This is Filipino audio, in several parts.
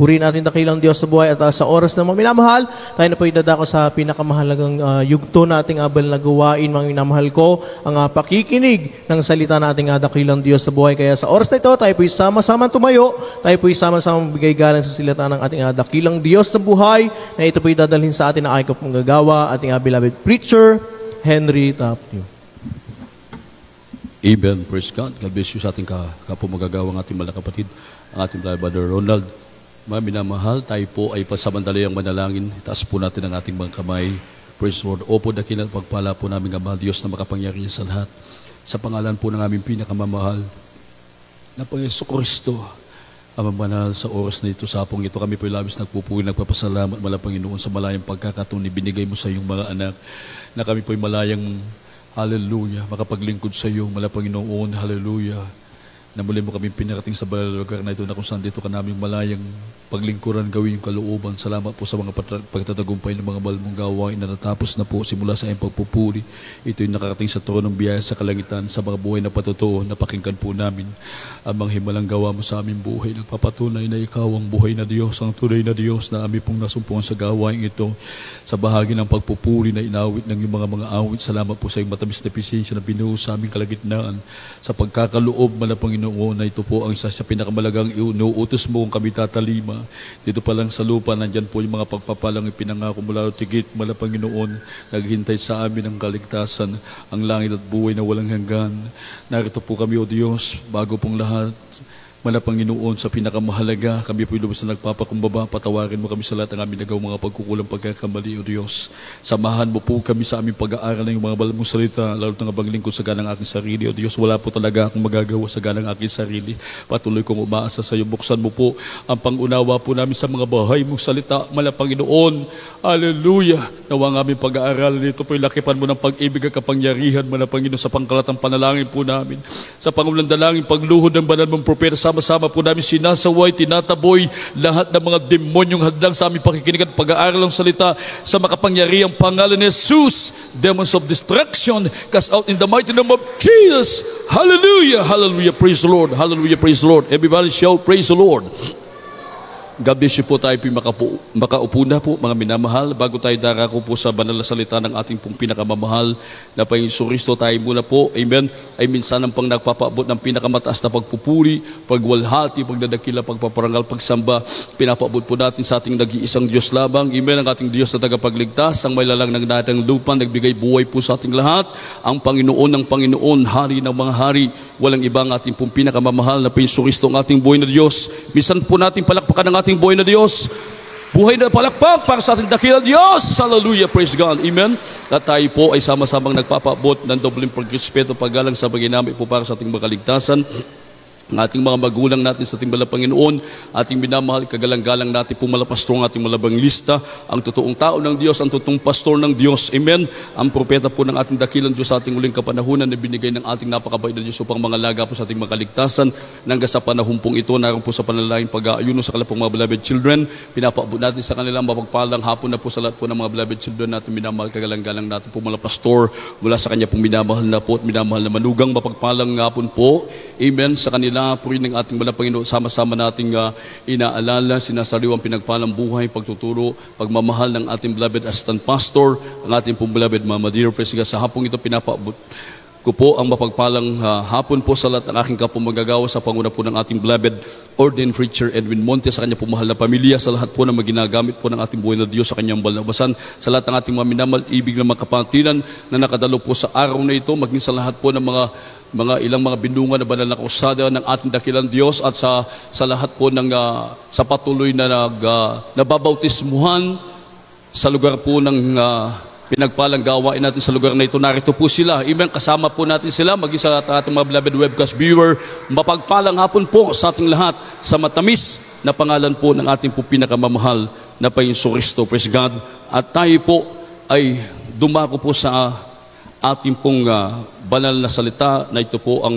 Purihin natin dakilang Diyos sa buhay at sa oras na mga minamahal, tayo na po idadako sa pinakamahalagang yugto nating abal na gawain, mga minamahal ko, ang pakikinig ng salita nating dakilang Diyos sa buhay. Kaya sa oras na ito, tayo po sama-sama tumayo, tayo po sama-sama bigay galang sa salita ng ating dakilang Diyos sa buhay, na ito po idadalhin sa atin na aking kapunggagawa, ating beloved preacher, Henry Tapio. Amen. Praise God. God bless you sa ating kapumagagawang ating mga kapatid, ang ating Brother Ronald. Mga minamahal, tayo po ay pasamandalayang manalangin. Itaas po natin ang ating mga kamay. Praise Lord. Opo, dakilang pagpala po namin ang Diyos na makapangyarihan sa lahat. Sa pangalan po ng aming pinakamamahal na Panginoon Kristo, ang mamanahal sa oras na ito, sa hapong ito, kami po labis nagpupuri, nagpapasalamat, mala Panginoon, sa malayang pagkakataon ibinigay mo sa iyong mga anak, na kami po ay malayang hallelujah, makapaglingkod sa iyo, mala Panginoon, hallelujah, na muli mo kami pinarating sa banal na lugar na ito, na kung saan dito ka namin malayang paglingkuran, gawin yung kalooban. Salamat po sa mga pagtatagumpay ng mga mahal mong gawain na natapos na po simula sa iyong pagpupuri. Ito yung nakarating sa tronong biyaya sa kalangitan, sa mga buhay na patotoo. Napakinggan po namin ang mga himalang gawa mo sa aming buhay. Nagpapatunay na ikaw ang buhay na Diyos, ang tunay na Diyos na aming pong nasumpungan sa gawain ito. Sa bahagi ng pagpupuri na inawit ng iyong mga awit, salamat po sa iyong matamis na pisensya na binuo sa aming kalagitnaan. Sa pagkakaloob, mala Panginoon, na ito po ang isa sa pinakamalagang inuutos mo kung kami tatalima. Dito pa lang sa lupa, nandyan po yung mga pagpapalang ipinangako mula tigit, mala Panginoon, naghintay sa amin ang kaligtasan, ang langit at buhay na walang hanggan. Narito po kami, O Diyos, bago pong lahat, mala Panginoon, sa pinakamahalaga, kami po lubos na nagpapakumbaba, patawarin mo kami sa lahat ng aming nagawa mga pagkukulang pagkakamali, O Diyos. Samahan mo po kami sa aming pag-aaral ng mga banal mong salita, lalo na paglingkod sa ganang aking sarili, O Diyos. Wala po talaga akong magagawa sa ganang aking sarili. Patuloy kong umaasa sa iyo. Buksan mo po ang pangunawa po namin sa mga bahay mong salita, mala Panginoon. Hallelujah! Nawa ang aming pag-aaral nito po, lakipan mo ng pag-ibig at kapangyarihan, mala Panginoon, sa pangkalatang panalangin po namin. Sa pangulang dalangin, pagluhod ng banal mong propeta, sama-sama po namin sinasaway, tinataboy lahat ng mga demonyong hadlang sa aming pakikinig at pag-aaral ng salita sa makapangyarihang pangalan ni Jesus. Demons of destruction, cast out in the mighty name of Jesus. Hallelujah, hallelujah, praise the Lord, hallelujah, praise the Lord. Everybody shout, praise the Lord. God bless you po, tayo po makaupo na po, mga minamahal. Bago tayo darako po sa banal na salita ng ating pong pinakamamahal na Panginoon Kristo, tayo muna po, amen, ay minsan ang pang nagpapaabot ng pinakamataas na pagpupuri, pagwalhati, pagdadakila, pagpaparangal, pagsamba. Pinapaabot po natin sa ating nag-iisang Diyos labang, amen, ang ating Diyos na tagapagligtas, ang may lalang ng natang lupa, nagbigay buhay po sa ating lahat, ang Panginoon ng Panginoon, Hari ng mga hari, walang ibang ating pong pinakamamahal na Panginoon Kristo, ang ating buhay na Diyos. Minsan po natin palakpakan ng ating buhay na Diyos. Buhay na palakpak para sa ating dakilang Diyos. Hallelujah, praise God, amen. At tayo po ay sama-samang nagpapaabot ng dobleng pagrespeto, paggalang sa paginamit po para sa ating makaligtasan. Ang ating mga magulang natin sa ating balang Panginoon, ating minamahal, kagalang-galang natin po malapastor ang ating malabang lista, ang totoong tao ng Diyos, ang totoong pastor ng Diyos, amen. Ang propeta po ng ating dakilang Diyos sa ating uling kapanahunan na binigay ng ating napakabait na Diyos upang mga laga po sa ating makaligtasan. Nangga sa panahon pong ito, naroon po sa panalangin pag-aayuno sa kanilang mga beloved children, pinapaabot natin sa kanilang mapagpalang hapon na po sa lahat po ng mga beloved children natin, minamahal, kagalang-galang natin po malapastor, mula sa kanya pong minamahal na po at minamahal na manugang, mapagpalang hapon po, amen, sa kanila. Puri ng ating balang Panginoon, sama-sama nating inaalala, sinasariwang pinagpalang buhay, pagtuturo, pagmamahal ng ating beloved assistant pastor, ang ating pong beloved Mama Dear Presiga. Sa hapong ito pinapaabot ko po ang mapagpalang hapon po sa lahat ng aking kapumagagawa, sa panguna po ng ating beloved ordained preacher Edwin Monte, sa kanya po mahal na pamilya, sa lahat po na maginagamit po ng ating buhay na Diyos sa kanyang balabasan, sa lahat ng ating mga minamal, ibig na makapatilan na nakadalo po sa araw na ito, maging sa lahat po ng mga ilang mga bindungan na banal na kausada ng ating dakilang Diyos, at sa lahat po ng sa patuloy na nababautismuhan sa lugar po ng pinagpalang gawain natin sa lugar na ito. Narito po sila, amen, kasama po natin sila, maging sa ating mga beloved webcast viewer. Mapagpalang hapon po sa ating lahat sa matamis na pangalan po ng ating po pinakamamahal na Panginoon Kristo, praise God. At tayo po ay dumako po sa ating pong banal na salita, na ito po ang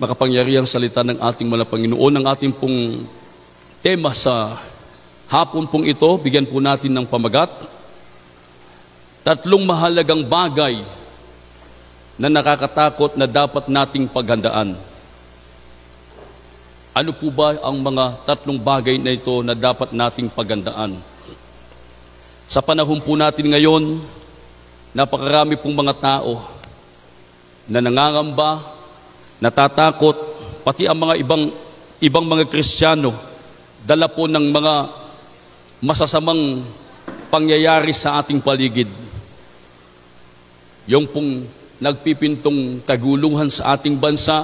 makapangyarihang salita ng ating mga Panginoon. Ang ating pong tema sa hapon pong ito, bigyan po natin ng pamagat, 3 mahalagang bagay na nakakatakot na dapat nating paghandaan. Ano po ba ang mga tatlong bagay na ito na dapat nating pagandaan? Sa panahon po natin ngayon, napakarami pong mga tao na nangangamba, natatakot, pati ang mga ibang mga Kristiyano, dala po ng mga masasamang pangyayari sa ating paligid. Yung pong nagpipintong kaguluhan sa ating bansa,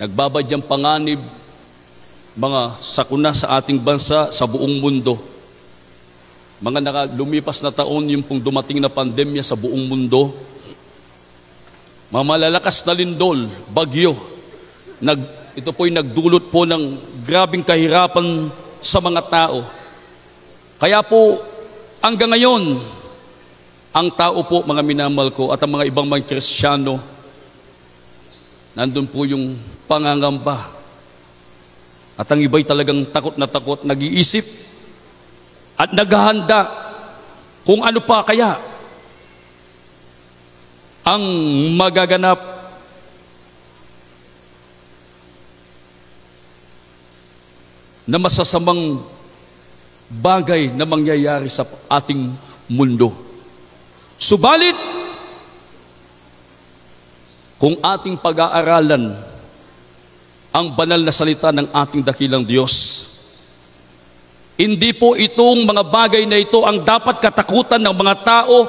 nagbabadyang panganib, mga sakuna sa ating bansa, sa buong mundo. Mga lumipas na taon, yung pong dumating na pandemya sa buong mundo, mga malalakas na lindol, bagyo, ito po'y nagdulot po ng grabing kahirapan sa mga tao. Kaya po, hanggang ngayon, ang tao po, mga minamahal ko, at ang mga ibang mga Kristiyano, nandun po yung pangangamba. At ang iba'y talagang takot na takot, nag-iisip at naghahanda kung ano pa kaya ang magaganap. Na masasamang bagay na mangyayari sa ating mundo. Subalit, kung ating pag-aaralan ang banal na salita ng ating dakilang Diyos, hindi po itong mga bagay na ito ang dapat katakutan ng mga tao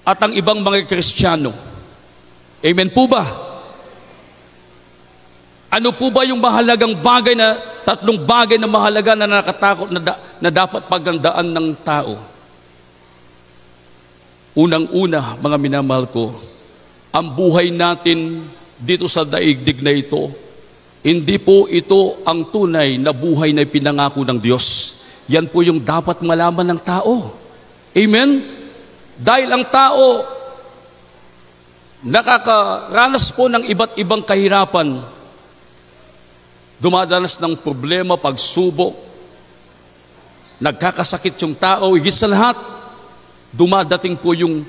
at ang ibang mga Kristiyano. Amen po ba? Ano po ba yung mahalagang bagay na, tatlong bagay na mahalaga na nakatakot na dapat pagandaan ng tao? Unang-una, mga minamahal ko, ang buhay natin dito sa daigdig na ito, hindi po ito ang tunay na buhay na pinangako ng Diyos. Yan po yung dapat malaman ng tao. Amen? Dahil ang tao nakakaranas po ng iba't ibang kahirapan, dumadanas ng problema, pagsubok, nagkakasakit yung tao, higit sa lahat, dumadating po yung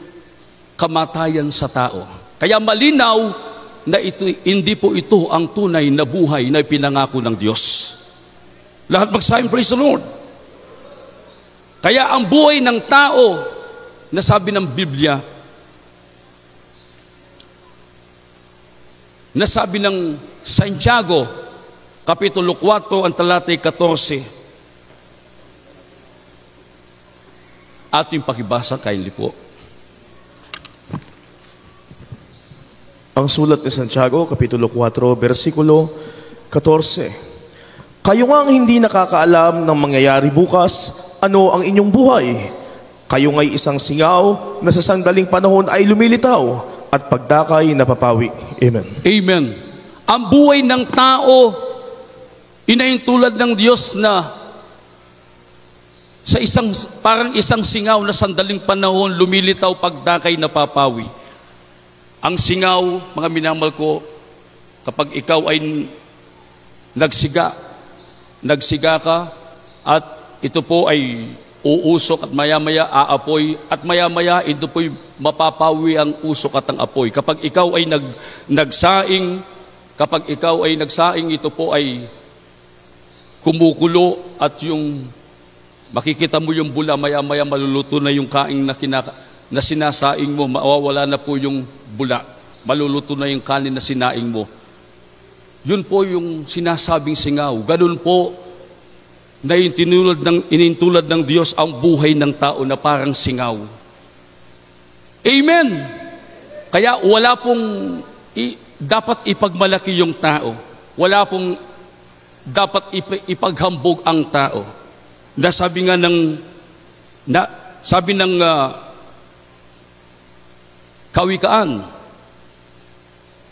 kamatayan sa tao. Kaya malinaw na hindi po ito ang tunay na buhay na pinangako ng Diyos. Lahat magsabi, praise the Lord. Kaya ang buhay ng tao, na sabi ng Biblia, na sabi ng Santiago, Kapitulo 4, ang talatay 14, ating pakibasa, kindly po. Ang sulat ni Santiago, Kapitulo 4, versikulo 14. Kayo nga ang hindi nakakaalam ng mangyayari bukas, ano ang inyong buhay? Kayo nga'y isang singaw na sa sandaling panahon ay lumilitaw at pagdakay napapawi. Amen. Amen. Ang buhay ng tao, inaintulad ng Diyos na sa parang isang singaw na sandaling panahon, lumilitaw, pagdakay napapawi. Ang singaw, mga minamahal ko, kapag ikaw ay nagsiga ka, at ito po ay uusok at maya-maya aapoy, at maya-maya ito po'y mapapawi ang usok at ang apoy. Kapag ikaw ay nagsaing, ito po ay kumukulo, at yung makikita mo yung bula, maya-maya maluluto na yung kaing na sinasaing mo, mawawala na po yung bula, maluluto na yung kanin na sinaing mo. Yun po yung sinasabing singaw. Ganun po na inintulad ng Diyos ang buhay ng tao na parang singaw. Amen! Kaya wala pong dapat ipagmalaki yung tao. Wala pong dapat ipaghambog ang tao. Sabi ng Kawikaan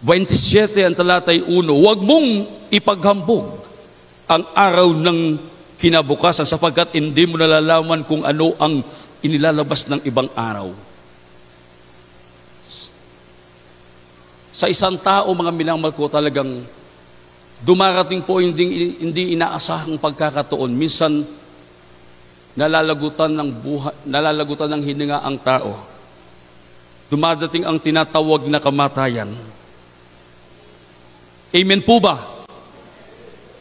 27 ang talatay 1, huwag mong ipaghambog ang araw ng kinabukasan sapagkat hindi mo nalalaman kung ano ang inilalabas ng ibang araw. Sa isang tao, mga minamahal ko, talagang dumarating po hindi inaasahang pagkakataon. Minsan nalalagutan ng hininga ang tao. Dumadating ang tinatawag na kamatayan. Amen po ba?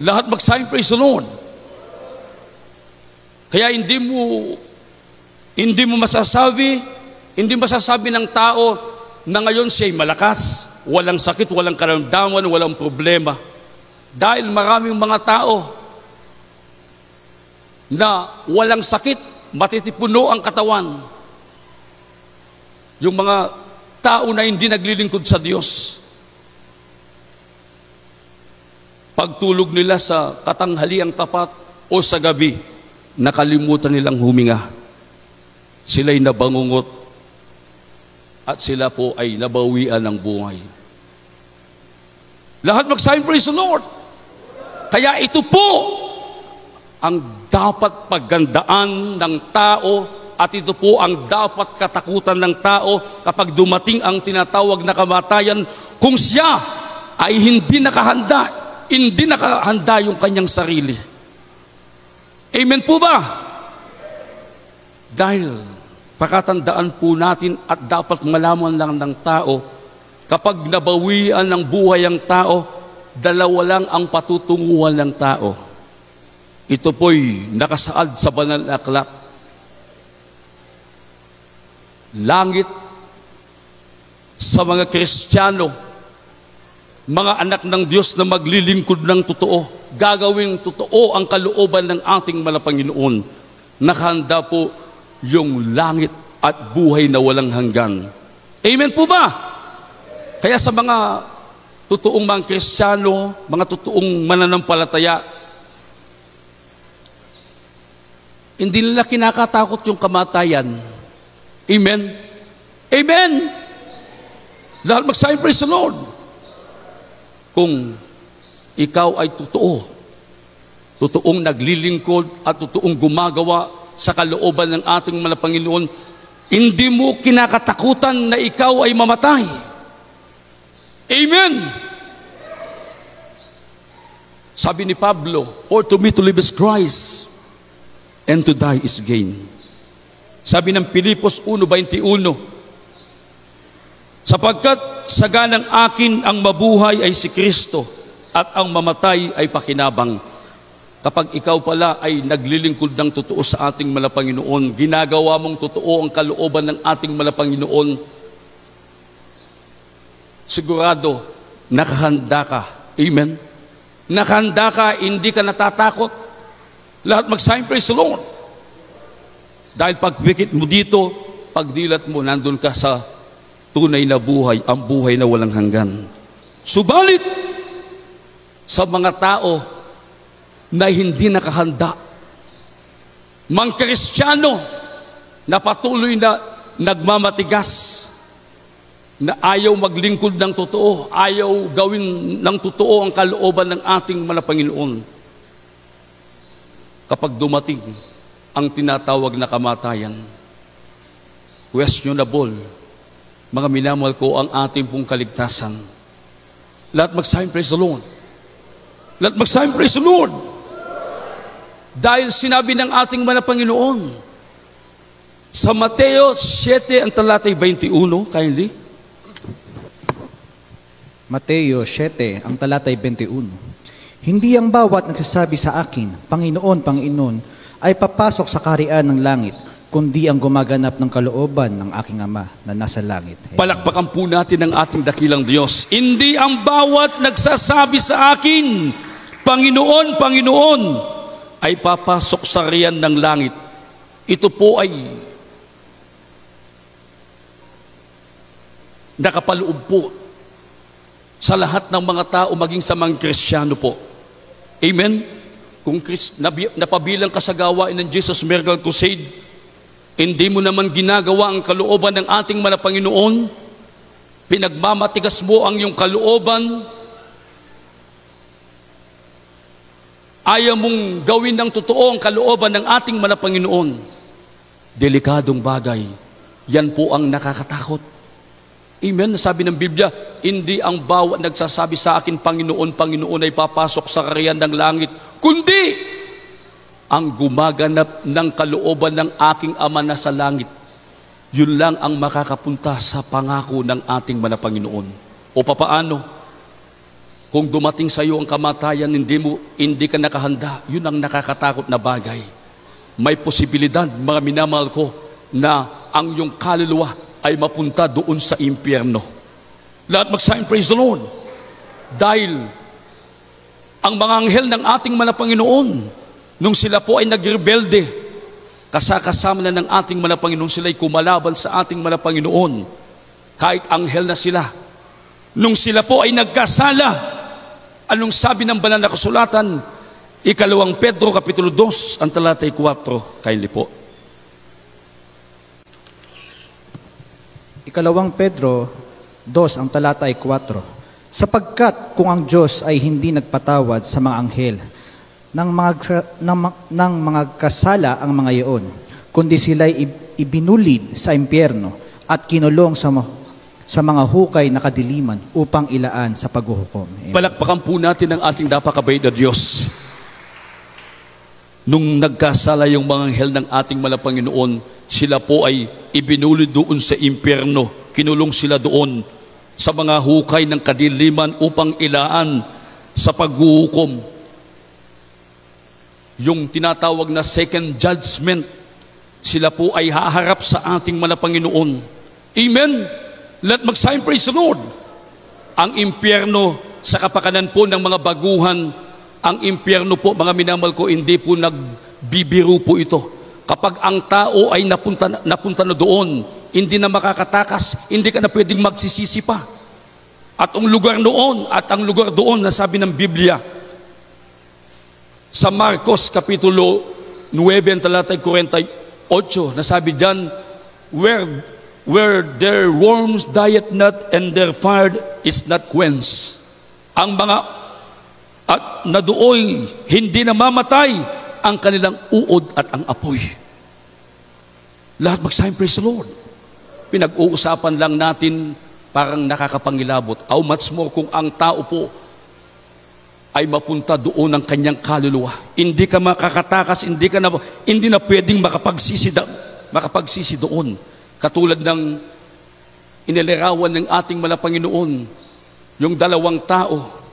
Lahat mag-sign, praise the Lord. Kaya hindi mo masasabi ng tao na ngayon siya'y malakas, walang sakit, walang karamdaman, walang problema. Dahil maraming mga tao na walang sakit, matitipuno ang katawan. Yung mga tao na hindi naglilingkod sa Diyos. Pagtulog nila sa katanghaliang tapat o sa gabi, nakalimutan nilang huminga. Sila'y nabangungot at sila po ay nabawian ng buhay. Lahat mag-sign, praise the Lord. Kaya ito po ang dapat paggandaan ng tao at ito po ang dapat katakutan ng tao kapag dumating ang tinatawag na kamatayan kung siya ay hindi nakahanda yung kanyang sarili. Amen po ba? Dahil pakatandaan po natin at dapat malaman lang ng tao, kapag nabawian ng buhay ang tao, dalawa lang ang patutunguhan ng tao. Ito po'y nakasaad sa banal na aklat. Langit sa mga Kristiyano, mga anak ng Diyos na maglilingkod ng totoo, gagawin totoo ang kalooban ng ating Malapanginoon. Nakahanda po yung langit at buhay na walang hanggan. Amen po ba? Kaya sa mga totoong mga Kristiyano, mga totoong mananampalataya, hindi nila kinakatakot yung kamatayan. Amen? Amen! Lahat mag-sign, praise the Lord. Kung ikaw ay totoong naglilingkod at totoong gumagawa sa kalooban ng ating Malapanginoon, hindi mo kinakatakutan na ikaw ay mamatay. Amen! Sabi ni Pablo, "For to me to live is Christ, and to die is gain." Sabi ng Pilipos 1:21, "Sapagkat sa ganang akin ang mabuhay ay si Kristo at ang mamatay ay pakinabang." Kapag ikaw pala ay naglilingkod ng totoo sa ating Malapanginoon, ginagawa mong totoo ang kalooban ng ating Malapanginoon, sigurado nakahanda ka. Amen? Nakahanda ka, hindi ka natatakot. Lahat mag-sign, praise the Lord. Dahil pagpikit mo dito, pagdilat mo, nandun ka sa tunay na buhay, ang buhay na walang hanggan. Subalit, sa mga tao na hindi nakahanda, mga Kristiyano na patuloy na nagmamatigas, na ayaw maglingkod ng totoo, ayaw gawin ng totoo ang kalooban ng ating Malapanginoon. Kapag dumating ang tinatawag na kamatayan, questionable, mga minamahal ko, ang ating pong kaligtasan. Lahat mag-sign, praise the Lord. Lahat mag-sign, praise the Lord. Dahil sinabi ng ating Malapanginoon sa Mateo 7, ang talatay 21, kindly. Mateo 7, ang talatay 21. Hindi ang bawat nagsasabi sa akin, Panginoon, Panginoon, ay papasok sa kaharian ng langit, kundi ang gumaganap ng kalooban ng aking Ama na nasa langit. Palakpakan po natin ang ating dakilang Diyos. Hindi ang bawat nagsasabi sa akin, Panginoon, Panginoon, ay papasok sa riyan ng langit. Ito po ay nakapaloob po sa lahat ng mga tao, maging sa mga Kristiyano po. Amen? Kung napabilang ka sa gawain ng Jesus Miracle Crusade, hindi mo naman ginagawa ang kalooban ng ating Malapanginoon, pinagmamatigas mo ang iyong kalooban, ayaw mong gawin ng totoo ang kalooban ng ating Malapanginoon, delikadong bagay, yan po ang nakakatakot. Amen? Sabi ng Biblia, hindi ang bawat nagsasabi sa akin, Panginoon, Panginoon, ay papasok sa kaharian ng langit, kundi ang gumaganap ng kalooban ng aking Ama na sa langit. Yun lang ang makakapunta sa pangako ng ating Malapanginoon. O papaano? Kung dumating sa iyo ang kamatayan, hindi ka nakahanda, yun ang nakakatakot na bagay. May posibilidad, mga minamahal ko, na ang iyong kaluluwa ay mapunta doon sa impyerno. Lahat magsayin, praise the Lord. Dahil ang mga anghel ng ating Panginoon, nung sila po ay nagrebelde, kasama na ng ating Panginoon, sila ay kumalaban sa ating Panginoon, kahit anghel na sila. Nung sila po ay nagkasala, anong sabi ng banal na kasulatan? 2 Pedro Kapitulo 2, ang talatay 4, kindly po. 2 Pedro 2, ang talata ay 4. Sapagkat kung ang Diyos ay hindi nagpatawad sa mga anghel ng mga kasala ang mga iyon, kundi sila'y ibinulid sa impyerno at kinulong sa mga hukay na kadiliman upang ilaan sa paghuhukom. Palakpakan po natin ang ating napakabait na Diyos. Nung nagkasala yung mga anghel ng ating Panginoon, sila po ay ibinulid doon sa impyerno. Kinulong sila doon sa mga hukay ng kadiliman upang ilaan sa paghuhukom. Yung tinatawag na second judgment, sila po ay haharap sa ating Panginoon. Amen? Let magsayin, praise the Lord. Ang impyerno, sa kapakanan po ng mga baguhan, ang impyerno po, mga minamahal ko, hindi po nagbibiro po ito. Kapag ang tao ay napunta na doon, hindi na makakatakas, hindi ka na pwedeng magsisisi pa. At ang lugar doon na sabi ng Biblia, sa Marcos Kapitulo 9, ang talatay 48, nasabi dyan, where their worms diet not and their fire is not quenched. Ang mga at na dooy hindi namamatay ang kanilang uod at ang apoy. Lahat magsayin, praise the Lord. Pinag-uusapan lang natin, parang nakakapangilabot. How much more kung ang tao po ay mapunta doon ang kanyang kaluluwa. Hindi ka makakatakas, hindi na pwedeng makapagsisi doon. Katulad ng inilarawan ng ating Panginoon, yung dalawang tao,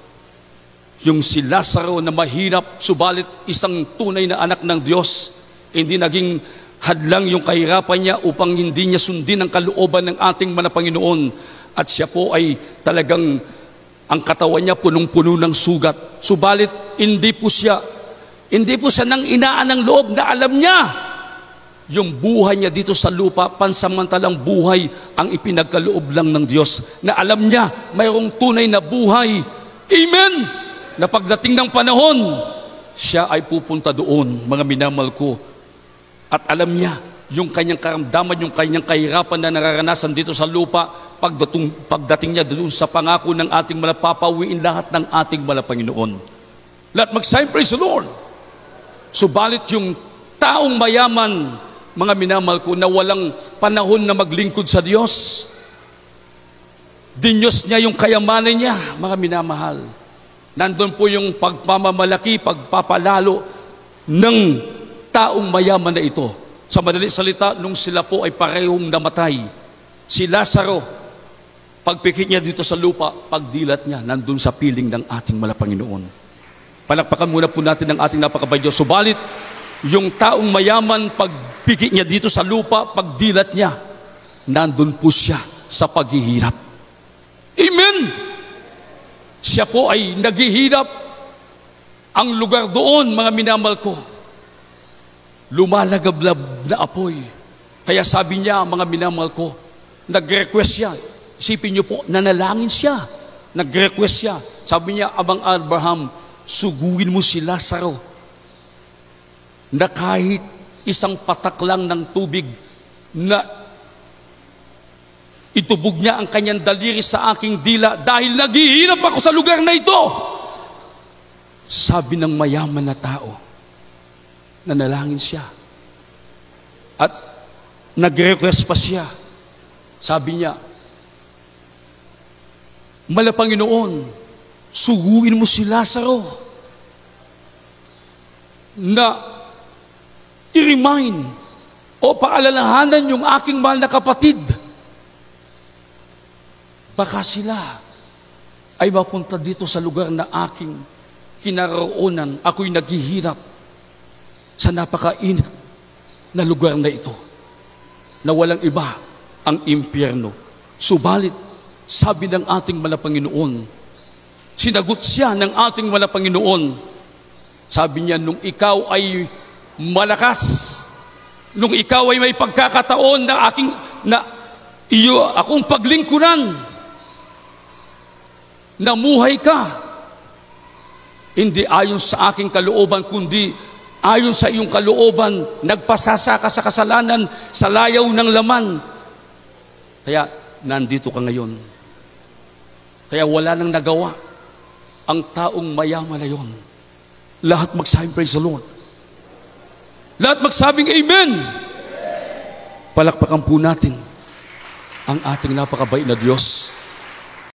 yung si Lazaro na mahirap, subalit isang tunay na anak ng Diyos, hindi naging hadlang yung kahirapan niya upang hindi niya sundin ang kalooban ng ating Panginoon. At siya po ay talagang, ang katawan niya punong-puno ng sugat. Subalit, hindi po siya nang inaan ng loob na alam niya yung buhay niya dito sa lupa, pansamantalang buhay ang ipinagkaloob lang ng Diyos. Na alam niya, mayroong tunay na buhay. Amen! Na pagdating ng panahon, siya ay pupunta doon, mga minamahal ko. At alam niya, yung kanyang karamdaman, yung kanyang kahirapan na nararanasan dito sa lupa, pagdating niya doon sa pangako ng ating papawiin lahat ng ating Panginoon. Lahat magsayin, praise the Lord. Subalit yung taong mayaman, mga minamahal ko, na walang panahon na maglingkod sa Diyos, dinyos niya yung kayamanan niya, mga minamahal. Nandun po yung pagpamamalaki, pagpapalalo ng taong mayaman na ito. Sa madali salita, nung sila po ay parehong namatay, si Lazaro, pagpikit niya dito sa lupa, pagdilat niya, nandun sa piling ng ating Panginoon. Palakpakan muna po natin ang ating napakabay Diyos. Subalit, yung taong mayaman, pagpikit niya dito sa lupa, pagdilat niya, nandun po siya sa paghihirap. Amen! Siya po ay naghihirap. Ang lugar doon, mga minamahal ko, lumalagablab na apoy. Kaya sabi niya, mga minamahal ko, nag-request siya. Isipin niyo po, nanalangin siya. Nag-request siya. Sabi niya, Amang Abraham, suguin mo si Lazaro na kahit isang patak lang ng tubig na itubog niya ang kanyang daliri sa aking dila dahil naghihirap ako sa lugar na ito. Sabi ng mayaman na tao, nanalangin siya. At nag-request pa siya. Sabi niya, Panginoon, suguin mo si Lazaro na i-remind o paalalahanan yung aking mahal na kapatid. Baka sila ay mapunta dito sa lugar na aking kinaroonan. Ako'y naghihirap sa napakainit na lugar na ito, na walang iba ang impyerno. Subalit, sabi ng ating Manapanginoon, sinagot siya ng ating Manapanginoon. Sabi niya, nung ikaw ay malakas, nung ikaw ay may pagkakataon na akong paglingkuran, namuhay ka, hindi ayon sa aking kalooban, kundi ayon sa iyong kalooban, nagpasasa ka sa kasalanan, sa layaw ng laman. Kaya nandito ka ngayon. Kaya wala nang nagawa ang taong mayaman na yon. Lahat magsabing praise the Lord. Lahat magsabing amen. Palakpakan po natin ang ating napakabait na Diyos.